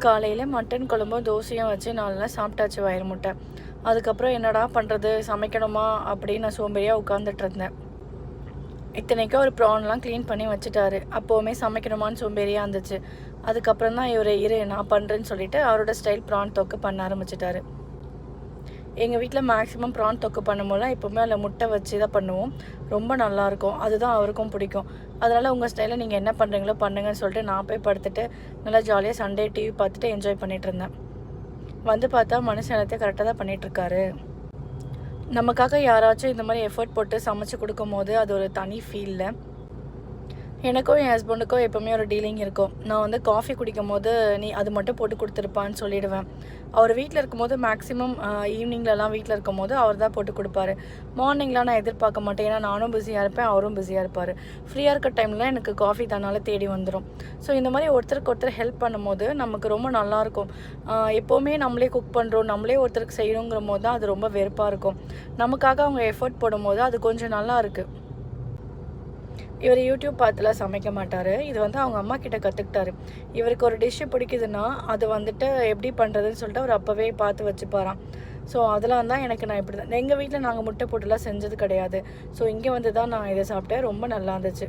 காலையில் மட்டன் குழம்பும் தோசையும் வச்சு நல்லா சாப்பிட்டாச்சு வயிறு முட்டை. அதுக்கப்புறம் என்னடா பண்ணுறது, சமைக்கணுமா அப்படின்னு நான் சோம்பேறியாக உட்காந்துட்டு இருந்தேன். இத்தனைக்கும் ஒரு ப்ரான்லாம் க்ளீன் பண்ணி வச்சுட்டாரு. அப்போவுமே சமைக்கணுமான்னு சோம்பேறியாக இருந்துச்சு. அதுக்கப்புறம் தான் இரு நான் பண்ணுறேன்னு சொல்லிட்டு அவரோட ஸ்டைல் ப்ரான் தொக்கு பண்ண ஆரம்பிச்சிட்டாரு. எங்கள் வீட்டில் மேக்ஸிமம் ப்ரான் தொக்கு பண்ணும்போதுலாம் எப்போவுமே அதில் முட்டை வச்சு தான் பண்ணுவோம். ரொம்ப நல்லாயிருக்கும். அதுதான் அவருக்கும் பிடிக்கும். அதனால் உங்கள் ஸ்டைலில் நீங்கள் என்ன பண்ணுறீங்களோ பண்ணுங்கன்னு சொல்லிட்டு நான் போய் படுத்துட்டு நல்லா ஜாலியாக சண்டே டிவி பார்த்துட்டு என்ஜாய் பண்ணிகிட்டு இருந்தேன். வந்து பார்த்தா மனுஷன் எல்லாத்தையும் கரெக்டாக தான் பண்ணிகிட்ருக்காரு. நமக்காக யாராச்சும் இந்த மாதிரி எஃபர்ட் போட்டு சமைச்சு கொடுக்கும்போது அது ஒரு தனி ஃபீலில். எனக்கும் என் ஹஸ்பண்டுக்கும் எப்போவுமே ஒரு டீலிங் இருக்கும். நான் வந்து காஃபி குடிக்கும் போது நீ அது மட்டும் போட்டு கொடுத்துருப்பான்னு சொல்லிவிடுவேன். அவர் வீட்டில் இருக்கும்போது மேக்ஸிமம் ஈவினிங்லலாம் வீட்டில் இருக்கும்போது அவர் தான் போட்டு கொடுப்பாரு. மார்னிங்லாம் நான் எதிர்பார்க்க மாட்டேன். ஏன்னா நானும் பிஸியாக இருப்பேன், அவரும் பிஸியாக இருப்பார். ஃப்ரீயாக இருக்க டைமில் எனக்கு காஃபி தன்னால் தேடி வந்துடும். ஸோ இந்த மாதிரி ஒருத்தருக்கு ஒருத்தர் ஹெல்ப் பண்ணும்போது நமக்கு ரொம்ப நல்லாயிருக்கும். எப்போவுமே நம்மளே குக் பண்ணுறோம், நம்மளே ஒருத்தருக்கு செய்யணுங்கிற போது தான் அது ரொம்ப வெறுப்பாக இருக்கும். நமக்காக அவங்க எஃபர்ட் போடும்போது அது கொஞ்சம் நல்லா இருக்குது. இவர் யூடியூப் பார்த்துலாம் சமைக்க மாட்டார். இது வந்து அவங்க அம்மா கிட்ட கற்றுக்கிட்டாரு. இவருக்கு ஒரு டிஷ்ஷு பிடிக்குதுன்னா அது வந்துட்டு எப்படி பண்ணுறதுன்னு சொல்லிட்டு அவர் அப்போவே பார்த்து வச்சுப்பாராம். ஸோ அதெல்லாம் தான் நான் இப்படி தான் எங்கள் வீட்டில் நாங்கள் முட்டை போட்டுலாம் செஞ்சது கிடையாது. ஸோ இங்கே வந்து தான் நான் இதை சாப்பிட்டேன். ரொம்ப நல்லா இருந்துச்சு.